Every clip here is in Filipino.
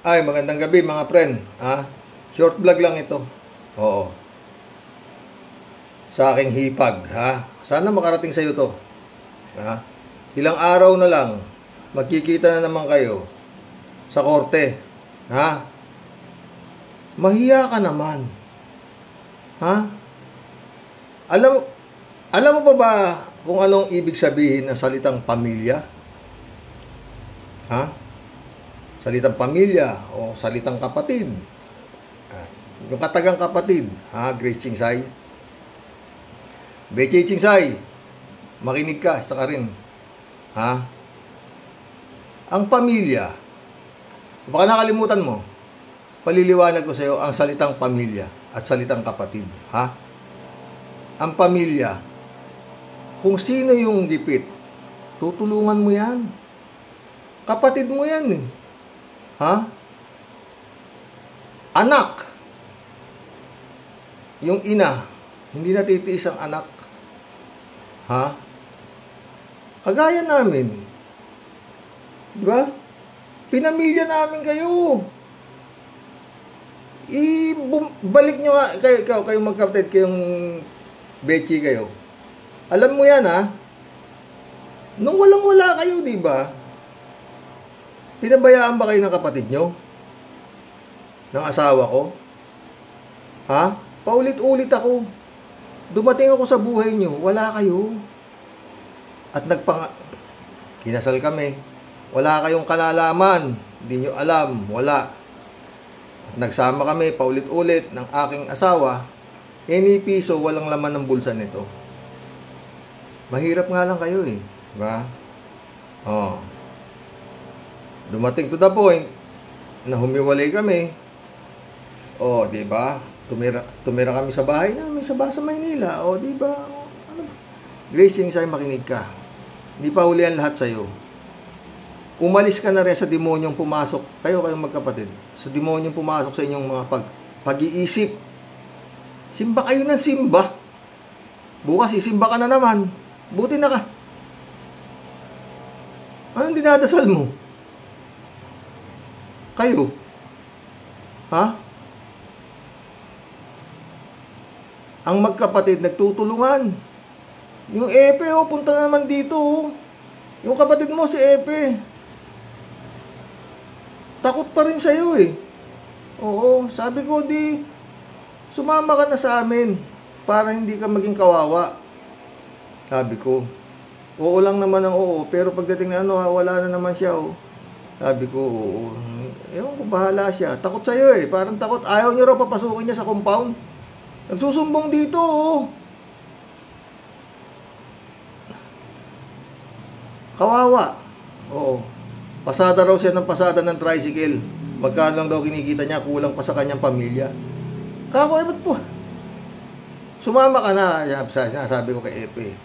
Ay, magandang gabi mga friend. Short vlog lang ito. Oo. Sa aking hipag, Sana makarating sa iyo to. Ilang araw na lang, magkikita na naman kayo sa korte. Mahiya ka naman. Alam mo pa ba kung anong ibig sabihin ng salitang pamilya? Salitang pamilya o salitang kapatid. Yung katagang kapatid, Grace Chingsay. Beche Chingsay, makinig ka, saka rin. Ang pamilya, baka nakalimutan mo, paliliwanag ko sa iyo ang salitang pamilya at salitang kapatid. Ang pamilya, kung sino yung gipit, tutulungan mo yan. Kapatid mo yan eh. Anak. Yung ina, hindi natitiis ang anak. Kagaya namin. Diba? Pinamilya namin kayo. Balik nyo nga, kayo magkapatid, kayong Bechi kayo. Alam mo yan nung walang-wala kayo, diba? Pinabayaan ba kayo ng kapatid nyo? Ng asawa ko? Paulit-ulit ako. Dumating ako sa buhay nyo, wala kayo. At kinasal kami. Wala kayong kalalaman. Hindi nyo alam, wala. At nagsama kami, paulit-ulit ng aking asawa. Any piso, walang laman ng bulsa nito. Mahirap nga lang kayo eh. Diba? Dumating to the point na humiwalay kami. Di ba? Tumira kami sa bahay namin sa Maynila. Di ba? Grace Chingsay, makinig ka. Hindi pa huli ang lahat sa iyo. Umalis ka na rin sa demonyong pumasok. Kayong magkapatid. Sa demonyong pumasok sa inyong mga pag-iisip. Simba kayo ng simba. Bukas isimba ka na naman. Buti na ka. Anong dinadasal mo? Kayo? Ang magkapatid nagtutulungan. Yung Epe, punta naman dito. Yung kapatid mo, si Epe. Takot pa rin sa'yo eh. Oo, sabi ko, sumama ka na sa amin para hindi ka maging kawawa. Sabi ko, oo lang naman ang oo, pero pagdating na wala na naman siya. Sabi ko, ewan ko, bahala siya. Takot sa'yo eh. Parang takot. Ayaw niyo raw papasukin niya sa compound. Nagsusumbong dito, Kawawa. Oo. Pasada raw siya ng pasada ng tricycle. Magkano lang daw kinikita niya, kulang pa sa kanyang pamilya. Kako, ba't po? Sumama ka na, sabi ko kay Epe.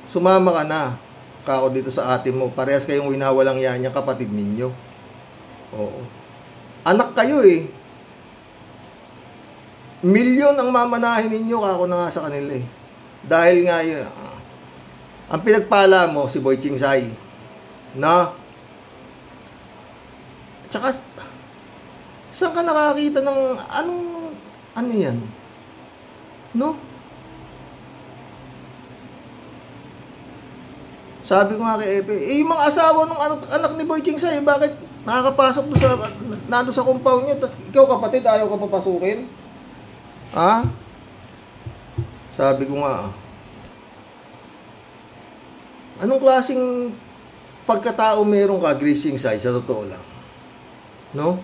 Sumama ka na. Kako dito sa atin mo, parehas kayong winawalang yan yung kapatid ninyo. Oo. Anak kayo eh. Milyon ang mamanahin ninyo, kako na nga sa kanila eh. Dahil nga yun, ang pinagpala mo, si Boy Chingsay. Tsaka, saan ka nakakita ng, ano yan? Sabi ko nga kay Epe, yung mga asawa ng anak ni Boy Chingsay, bakit nakakapasok nando sa compound niya, tapos ikaw kapatid, ayaw ka papasukin? Sabi ko nga, anong klaseng pagkatao meron ka, Grace Chingsay, sa totoo lang? Anong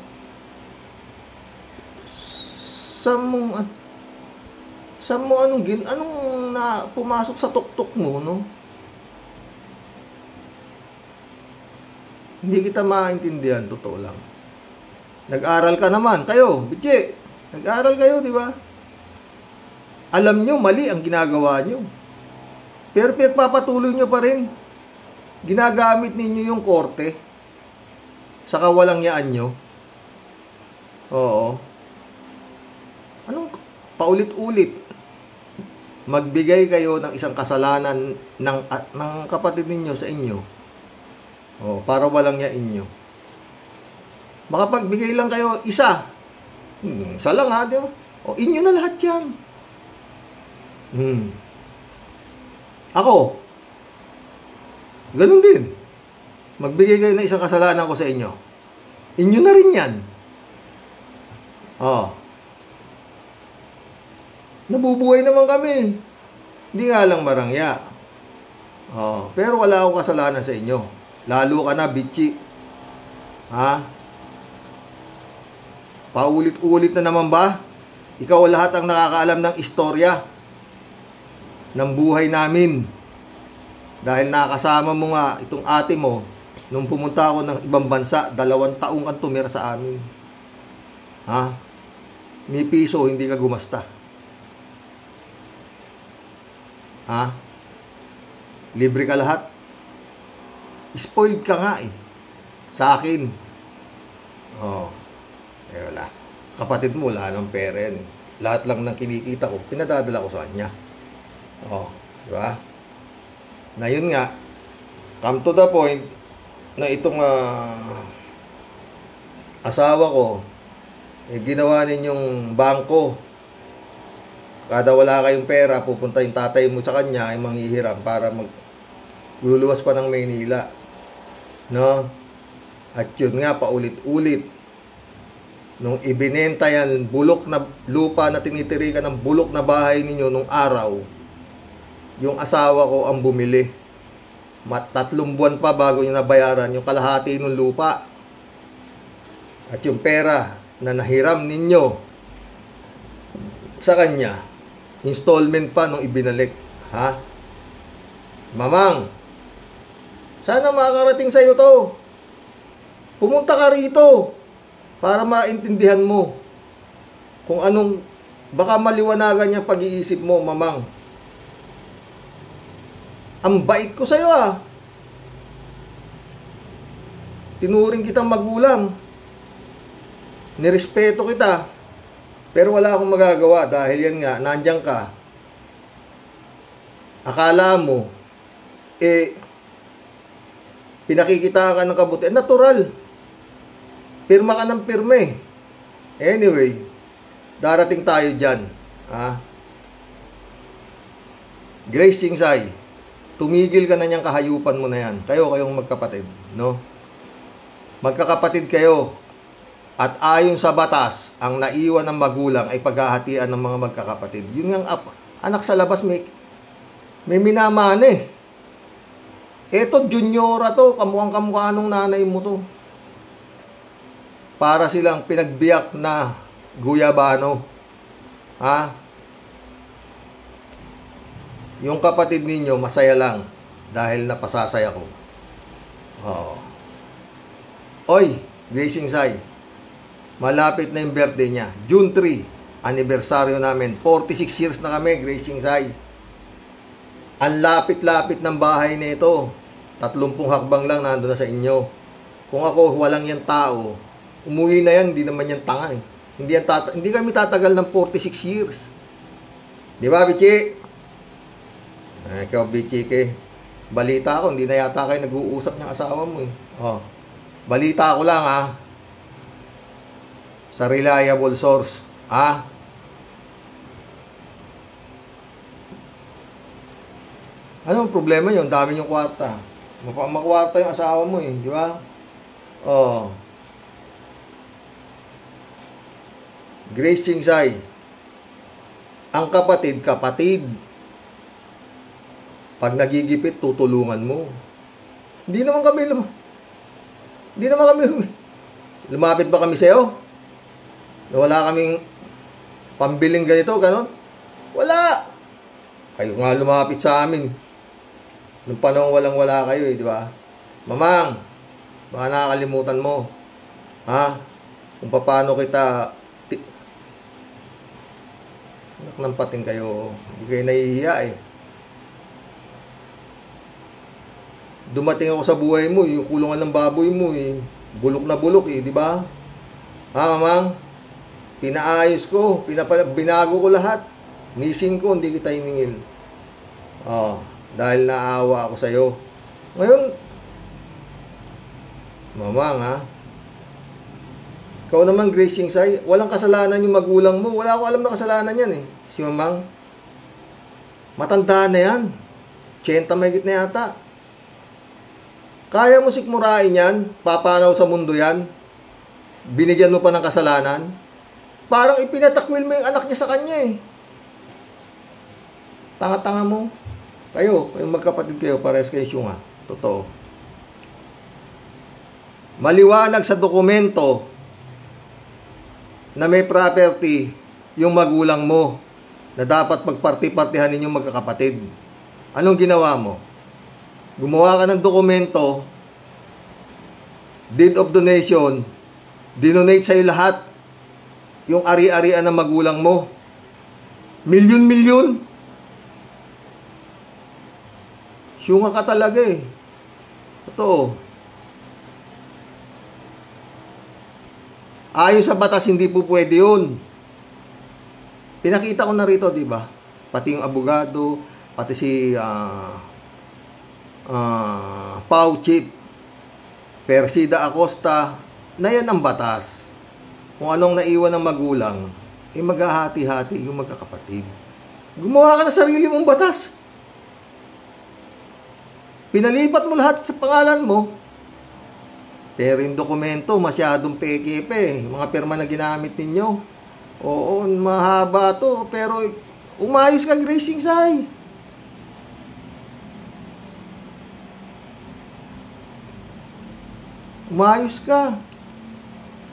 pumasok sa tuktok mo, Hindi kita maintindihan, totoo lang. Nag-aral ka naman, kayo, Bitche. Nag-aral kayo, di ba? Alam nyo, mali ang ginagawa nyo. Pero pinagpapatuloy nyo pa rin. Ginagamit ninyo yung korte sa kawalangyaan nyo. Oo. Anong paulit-ulit? Magbigay kayo ng isang kasalanan ng kapatid ninyo sa inyo. Para walang yain nyo. Makapagbigay lang kayo isa. Isa lang ha, di ba? O, inyo na lahat yan. Ako, ganun din. Magbigay kayo ng isang kasalanan ko sa inyo. Inyo na rin yan. Nabubuhay naman kami. Hindi nga lang marangya. Pero wala akong kasalanan sa inyo. Lalo ka na, bitchi. Paulit-ulit na naman ba? Ikaw lahat ang nakakaalam ng istorya ng buhay namin. Dahil nakasama mo nga itong ate mo nung pumunta ako ng ibang bansa, 2 taong kang tumira sa amin. Ni piso hindi ka gumasta. Libre ka lahat. Spoiled ka nga sa akin. Wala. Kapatid mo, wala ng pera yan. Lahat lang ng kinikita ko, pinadadala ko sa kanya. Diba? Na yun nga, come to the point, na itong asawa ko, ginawa ninyong bangko. Kada wala kayong pera, pupunta yung tatay mo sa kanya, ay manghihiram para magluluwas pa ng Maynila. No? At yun nga, paulit-ulit. Nung ibinenta yan, bulok na lupa na tinitirikan ng bulok na bahay ninyo nung araw, yung asawa ko ang bumili. 3 buwan pa bago nyo nabayaran yung kalahati ng lupa. At yung pera na nahiram ninyo sa kanya, installment pa nung ibinalik. Mamang, sana makakarating sa'yo to. Pumunta ka rito para maintindihan mo kung anong, baka maliwanagan niya pag-iisip mo, mamang. Ang bait ko sa'yo Tinuring kitang magulang. Nirespeto kita. Pero wala akong magagawa dahil yan nga, nandiyan ka. Akala mo, pinakikita ka ng kabuti. Natural. Pirma ka ng pirme. Anyway, darating tayo dyan. Grace Chingsay, tumigil ka na niyang kahayupan mo na yan. Kayong magkapatid, no? Magkakapatid kayo. At ayon sa batas, ang naiwan ng magulang ay paghahatian ng mga magkakapatid. Yun nga, anak sa labas may minamane. Eto, juniora to. Kamukhang nung nanay mo to. Para silang pinagbiyak na guyabano. Yung kapatid ninyo, masaya lang dahil napasasaya ko. Oy, Grace Chingsay, malapit na yung birthday niya. June 3, anibersaryo namin. 46 years na kami, Grace Chingsay. Ang lapit-lapit ng bahay nito. 30 hakbang lang nandun na sa inyo. Kung ako, walang yan tao, umuwi na yan, hindi naman yan tanga Hindi kami tatagal ng 46 years. Di ba, Bichi? Ikaw, Bichi, balita ko, hindi na yata kayo nag-uusap ng asawa mo Balita ko lang sa reliable source. Anong problema yun? Dami yung kwarta. Makwarta yung asawa mo di ba? Grace Chingsay, ang kapatid. Pag nagigipit, tutulungan mo. Hindi naman kami lumapit ba kami sa'yo? Na wala kaming pambiling ganito, ganon? Wala. Kayo nga lumapit sa amin. Nung panahon walang-wala kayo di ba? Mamang, baka nakakalimutan mo. Kung paano kita anak ng pating kayo. Hindi kayo nahihiya Dumating ako sa buhay mo, yung kulungan ng baboy mo bulok na bulok di ba? Mamang, pinaayos ko, binago ko lahat. Missing ko, hindi kita hiningil. Dahil naawa ako sa'yo. Ngayon, mamang Ikaw naman, Grace Chingsay, walang kasalanan yung magulang mo. Wala akong alam na kasalanan yan eh. Si Mamang, matanda na yan. 80 mahigit na yata. Kaya mo sikmurain yan, papanaw sa mundo yan, binigyan mo pa ng kasalanan. Parang ipinatakwil mo yung anak niya sa kanya eh. Tanga-tanga mo. Kayong magkapatid kayo, parehas kayo syunga. Totoo. Maliwanag sa dokumento na may property yung magulang mo na dapat pagparti-partihan ninyong magkakapatid. Anong ginawa mo? Gumawa ka ng dokumento, deed of donation, dinonate sa'yo lahat yung ari-arian ng magulang mo. Milyon-milyon. Syunga ka talaga eh. Totoo. Ayon sa batas, hindi po pwede yun. Pinakita ko na rito, di ba? Pati yung abogado, pati si Pau Chief, Persida Acosta, na yan ang batas. Kung anong naiwan ng magulang, maghahati-hati yung magkakapatid. Gumawa ka na sarili mong batas. Pinalipat mo lahat sa pangalan mo. Pero yung dokumento, masyadong peke-pe. Mga pirma na ginamit ninyo. Oo, mahaba to. Pero umayos ka, Grace Chingsay. Umayos ka.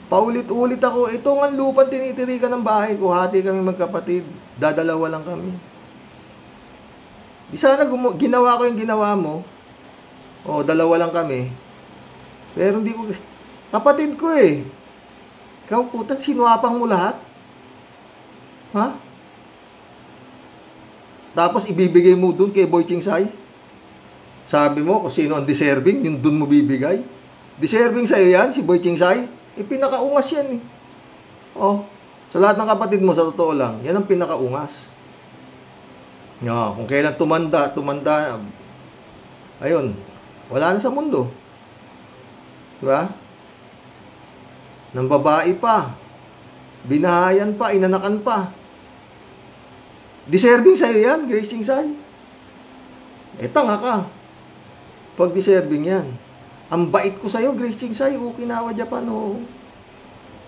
Paulit-ulit ako. Ito nga lupa tinitirikan ng bahay ko. Hati kami magkapatid. Dadalawa lang kami. Di sana ginawa ko yung ginawa mo. O, dalawa lang kami. Pero hindi ko... Kapatid ko eh. Ikaw puta, sinuwapang mo lahat. Ha? Tapos ibibigay mo dun kay Boy Chingsay. Sabi mo kung sino ang deserving, yung dun mo bibigay. Deserving sa'yo yan, si Boy Chingsay. Pinakaungas yan eh. Oh, sa lahat ng kapatid mo, sa totoo lang, yan ang pinakaungas. Kung kailan tumanda, ayun, wala na sa mundo. Diba? Nang babae pa, binahayan pa, inanakan pa. Deserving sa'yo yan, Grace Chingsay. Tanga ka. Pag deserving yan. Ang bait ko sa'yo, Grace Chingsay, Okinawa, Japan, oh.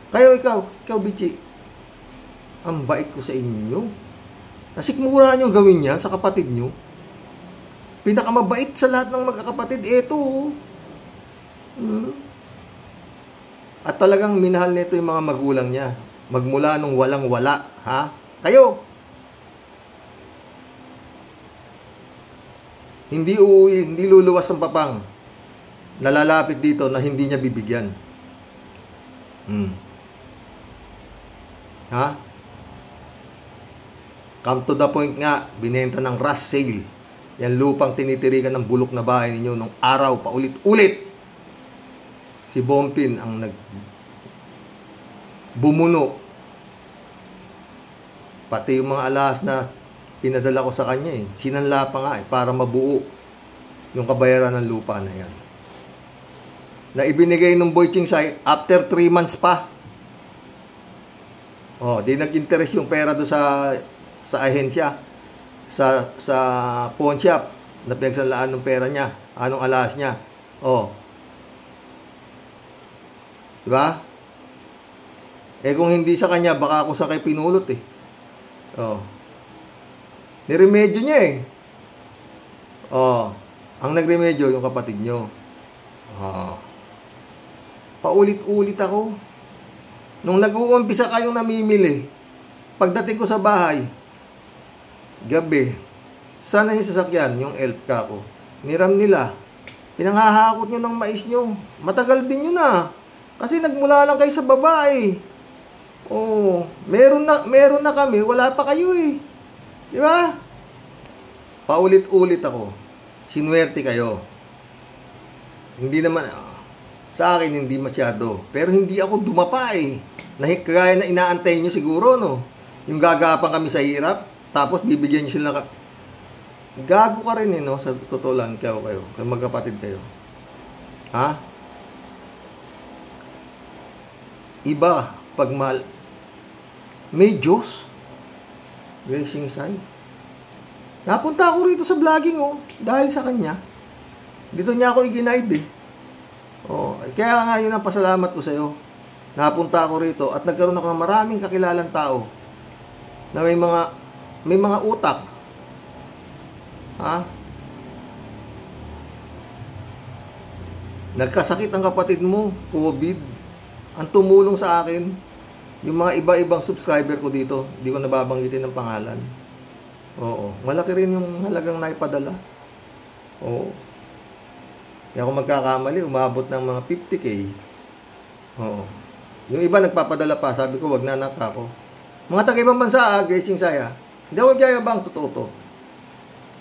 Ikaw, Bichi. Ang bait ko sa inyo. Nasikmura nyo gawin yan sa kapatid nyo. Pinakamabait sa lahat ng magkakapatid, eto, oh. At talagang minahal nito yung mga magulang niya. Magmula nung walang-wala, ha? Kayo. Hindi uuwi, hindi luluwas ang papang. Nalalapit dito na hindi niya bibigyan. Ha? Come to the point nga, binenta ng rush sale. Yan lupang tinitirikan ng bulok na bahay ninyo nung araw, paulit-ulit. Si Bompin ang bumuno. Pati yung mga alas na pinadala ko sa kanya eh. Sinanla pa nga eh, para mabuo yung kabayaran ng lupa na yan. Na ibinigay ng Boy Chingsay after 3 months pa. Di nag-interest yung pera do sa ahensya. Sa pawn shop na pinagsalaan ng pera niya. Anong alas niya. Diba? Kung hindi sa kanya, baka ako sa kay pinulot eh. Niremedyo niya eh. Ang nagremedyo yung kapatid nyo. Paulit-ulit ako. Nung nag-uumpisa kayong namimili, pagdating ko sa bahay, gabi, sana yung sasakyan, yung elf ka ko, niram nila. Pinanghahakot nyo ng mais nyo. Matagal din yun ah. Kasi nagmula lang kayo sa babae. Meron na kami, wala pa kayo eh. Di ba? Paulit-ulit ako. Sinuwerte kayo. Hindi naman, sa akin hindi masyado. Pero hindi ako dumapa eh. Kagaya na inaantay nyo siguro, no? Yung gagapang kami sa hirap, tapos bibigyan nyo sila gago ka rin eh, no? Sa totoo lang, kayo, magkapatid kayo. Ha? iba pag mahal. May Diyos. Gracing Sai. Napunta ako rito sa vlogging, dahil sa kanya. Dito niya ako i-guide eh. Kaya nga yun ang pasalamat ko sa iyo. Napunta ako rito at nagkaroon ako ng maraming kakilalang tao na may mga utak. Nagkasakit ang kapatid mo, COVID. Ang tumulong sa akin, yung mga iba-ibang subscriber ko dito, hindi ko nababanggitin ng pangalan. Malaki rin yung halagang naipadala. Hindi ako magkakamali, umabot ng mga 50K. Yung iba nagpapadala pa, sabi ko, wag na anak ako. Mga taga-ibang bansa, Gracing Sai. Hindi ako magyayabang, totoo to.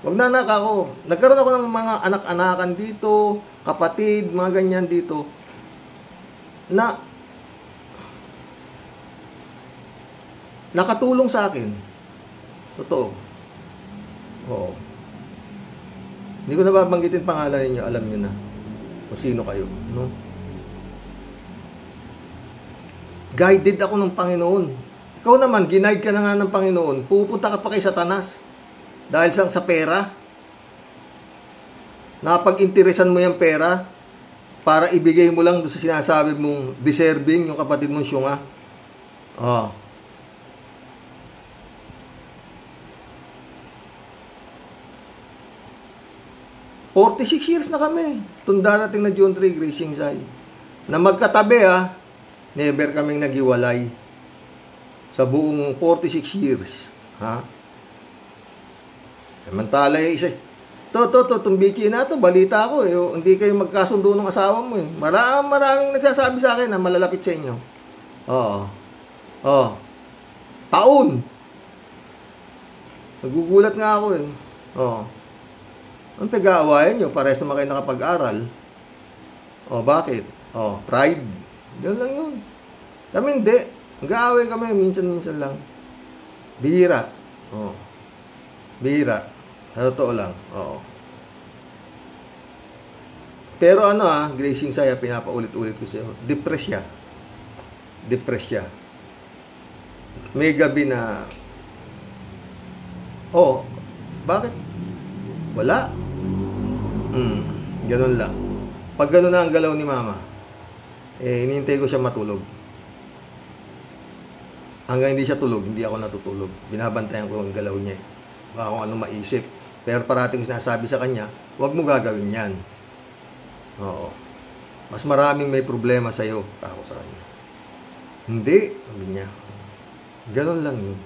Wag na anak ako. Nagkaroon ako ng mga anak-anakan dito, kapatid, mga ganyan dito, na nakatulong sa akin. Totoo. Hindi ko nababanggitin pangalan ninyo, alam niyo na kung sino kayo, no? Guided ako ng Panginoon. Ikaw naman, ginaid ka na nga ng Panginoon. Pupunta ka pa kay Satanas dahil sa pera. Napag-interesan mo yung pera para ibigay mo lang doon sa sinasabi mong deserving yung kapatid mong syunga. 46 years na kami. Itong darating na June 3, Gracing Sai. Na magkatabi never kaming naghiwalay. Sa buong 46 years. Samantala yung isa. Itong bichi na to, balita ko hindi kayo magkasundo ng asawa mo eh. Maraming nagsasabi sa akin na malalapit sa inyo. Taon. Nagugulat nga ako eh. Ang pag-aawayan nyo, parehas naman kayo nakapag-aral. Bakit? Pride. Yan lang yun. Kami hindi. Mag-aaway kami, minsan-minsan lang. Bihira. Bihira. Sa totoo lang. Pero Gracing Sai, pinapaulit-ulit ko sa'yo. Depress siya. May gabi na, bakit? Wala. Ganun lang. Pag ganun na ang galaw ni mama, inintay ko siya matulog. Hanggang hindi siya tulog, hindi ako natutulog. Binabantayan ko ang galaw niya. Baka kung ano maisip. Pero parating sinasabi sa kanya, huwag mo gagawin yan. Mas maraming may problema sa'yo. Tako sa kanya. Hindi, sabi niya. Ganun lang yun.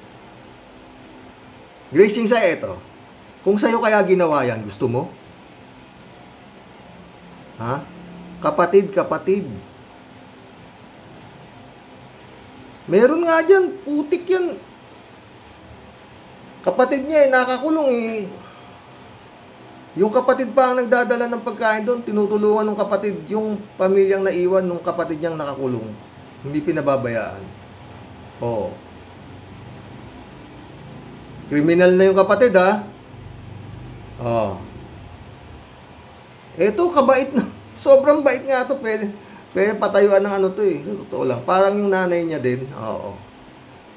Gracing Sai, ito. Kung sa'yo kaya ginawa yan, gusto mo? Kapatid. Meron nga dyan, putik yan. Kapatid niya nakakulong Yung kapatid pa ang nagdadala ng pagkain doon, tinutulungan ng kapatid, yung pamilyang naiwan ng kapatid niyang nakakulong. Hindi pinababayaan. Kriminal na yung kapatid, Eto, kabait na. Sobrang bait nga to. Pwede patayuan ng totoo lang. Parang yung nanay niya din.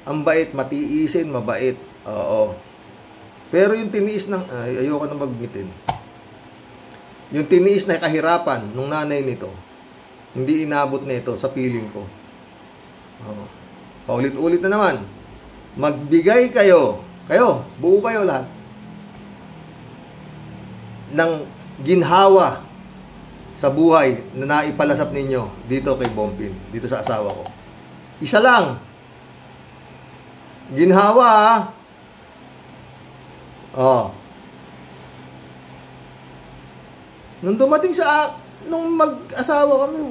Ang bait, matiisin, mabait. Pero yung tiniis ng, ayoko na magmitin. Yung tiniis na kahirapan nung nanay nito, hindi inabot nito sa piling ko. Paulit-ulit na naman. Magbigay kayo, buo kayo lahat, ng ginhawa sa buhay na naipalasap ninyo dito kay Bompin, dito sa asawa ko. Isa lang. Ginhawa, Nung dumating nung mag-asawa kami,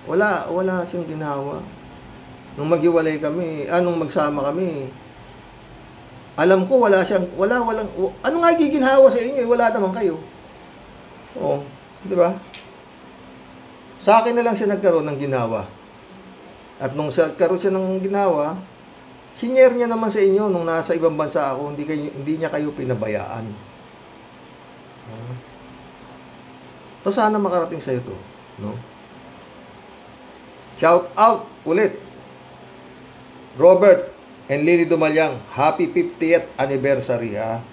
wala siyang ginhawa. Nung maghiwalay kami, nung magsama kami, alam ko walang, ano nga giginhawa sa inyo? Wala naman kayo. Di ba? Sa akin na lang siya nagkaroon ng ginawa. At nung nagkaroon siya ng ginawa, sinyer niya naman sa inyo nung nasa ibang bansa ako, hindi niya kayo pinabayaan. So sana makarating sa iyo to, no? Shout out ulit. Robert and Lily Dumalyang, happy 50th anniversary, ha?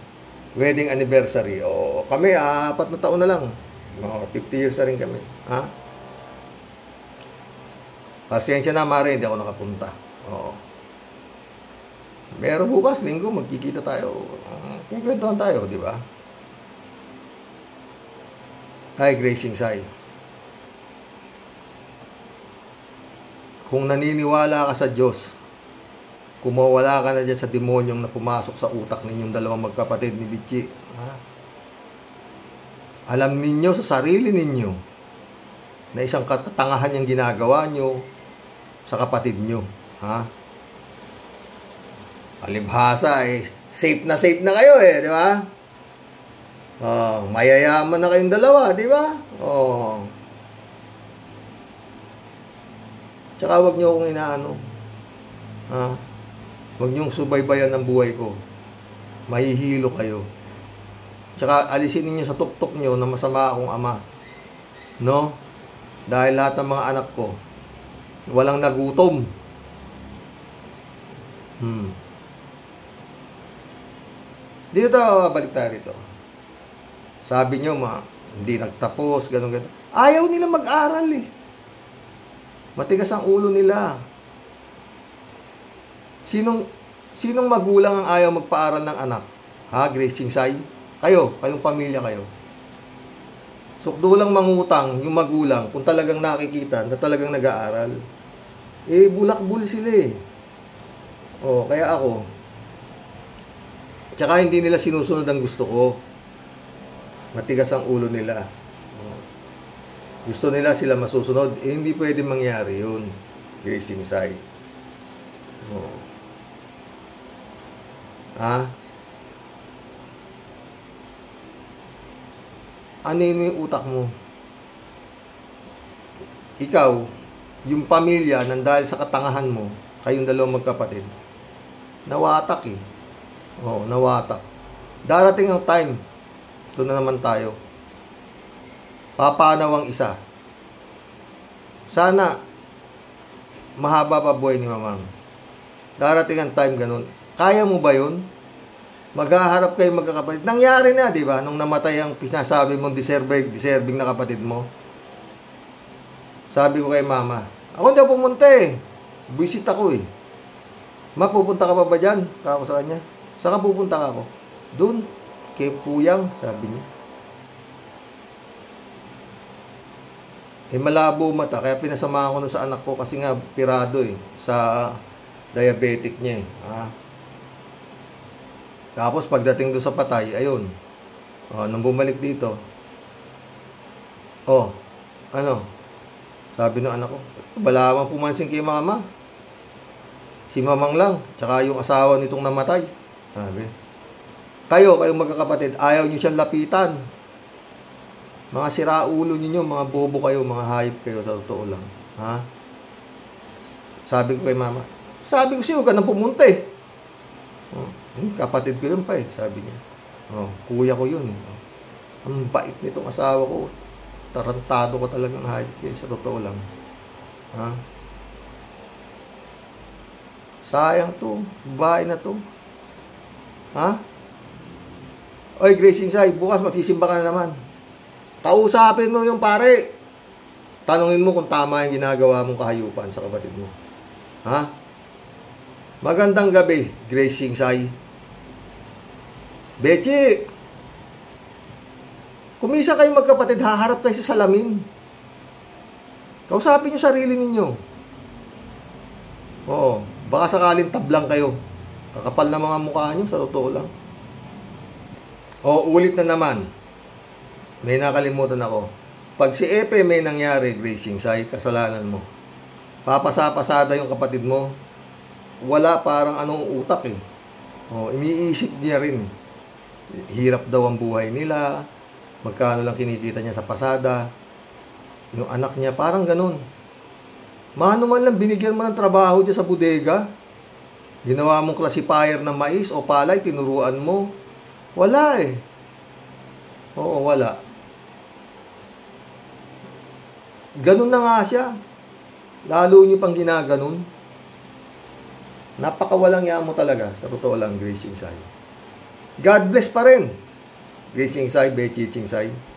Wedding anniversary. O, kami, 4 na taon na lang. 50 years na rin kami, ha? Pasensya na, Mare, hindi ako nakapunta. Oo. Pero bukas, linggo, magkikita tayo. Kikwentuhan tayo, di ba? Hi, Gracing Sai. Kung naniniwala ka sa Diyos, kumawala ka na dyan sa demonyong na pumasok sa utak ninyong dalawang magkapatid ni Bichi. Ha? Alam ninyo sa sarili ninyo na isang katatangahan yung ginagawa nyo sa kapatid nyo. Ha? Palibhasa, safe na kayo, di ba? Mayayaman na kayong dalawa, di ba? Tsaka wag nyo akong inaano. Ha? Wag nyo subaybayan ng buhay ko. Mahihilo kayo. Tsaka alisin niyo sa tuktok nyo na masama akong ama. No? Dahil lahat ng mga anak ko, walang nagutom. Dito balik tayo rito. Sabi nyo, hindi nagtapos, ganun. Ayaw nila mag-aral eh. Matigas ang ulo nila. Sinong magulang ang ayaw magpaaral ng anak? Ha, Gracing Sai? Kayong pamilya kayo. Sukdo lang mangutang yung magulang kung talagang nakikita na talagang nag-aaral. Bulakbul sila eh. Kaya ako. Tsaka hindi nila sinusunod ang gusto ko. Matigas ang ulo nila. Gusto nila sila masusunod. Hindi pwede mangyari yun. Gracing Sai. Ano yung utak mo? Ikaw, yung pamilya, nandahil sa katangahan mo, kayong dalawang magkapatid, nawatak eh. Nawatak. Darating ang time, ito na naman tayo, papanaw ang isa. Sana, mahaba pa buhay ni Mamang. Darating ang time ganun. Kaya mo ba yun? Maghaharap kayo magkakapatid. Nangyari na, di ba? Nung namatay ang pinasabi mong deserving na kapatid mo. Sabi ko kay mama, ako hindi ako pumunta eh. Visit ako eh. Ma, pupunta ka pa ba dyan? Kako sa kanya. Saan ka pupunta ka ako? Doon. Kay Puyang, sabi niya. Malabo mata. Kaya pinasama ko na sa anak ko kasi nga pirado eh. Sa diabetic niya eh. Tapos pagdating doon sa patay, ayun. Nung bumalik dito, sabi ng anak ko, wala mang pumansin kay mama. Si Mamang lang, tsaka yung asawa nitong namatay. Sabi. Kayong magkakapatid, ayaw nyo siyang lapitan. Mga siraulo ninyo, mga bobo kayo, mga hayop kayo, sa totoo lang. Ha? Sabi ko kay mama, sabi ko siya, huwag ka nang pumunta eh. Kapatid ko yun pa eh, sabi niya. Kuya ko yun. Ang bait nitong asawa ko. Tarantado ko talagang hayop kayo, sa totoo lang. Ha? Sayang to, babae na to. Ha? Oy, Gracing Sai, bukas magsisimba ka na naman. Kausapin mo yung pare. Tanungin mo kung tama yung ginagawa mong kahayupan sa kapatid mo. Ha? Magandang gabi, Gracing Sai. Bechi, kumisa kayong magkapatid, haharap kayo sa salamin. Kausapin yung sarili ninyo. Baka sakaling tablang kayo. Kakapal na mga mukha nyo, sa totoo lang. Ulit na naman. May nakalimutan ako. Pag si Epe may nangyari, Gracing Sai, kasalanan mo. Papasa-pasada yung kapatid mo. Wala parang anong utak eh. Iniisip niya rin. Hirap daw ang buhay nila. Magkano lang kinikita niya sa pasada. Yung anak niya, parang ganun. Mano man lang, binigyan mo ng trabaho dyan sa bodega. Ginawa mong classifier ng mais o palay, tinuruan mo. Wala eh. Wala. Ganun na nga siya. Lalo nyo pang ginaganon. Napakawalang ya mo talaga. Sa totoo lang, Grace Chingsay. God bless pa rin. Grace Chingsay, Bechi Chingsay.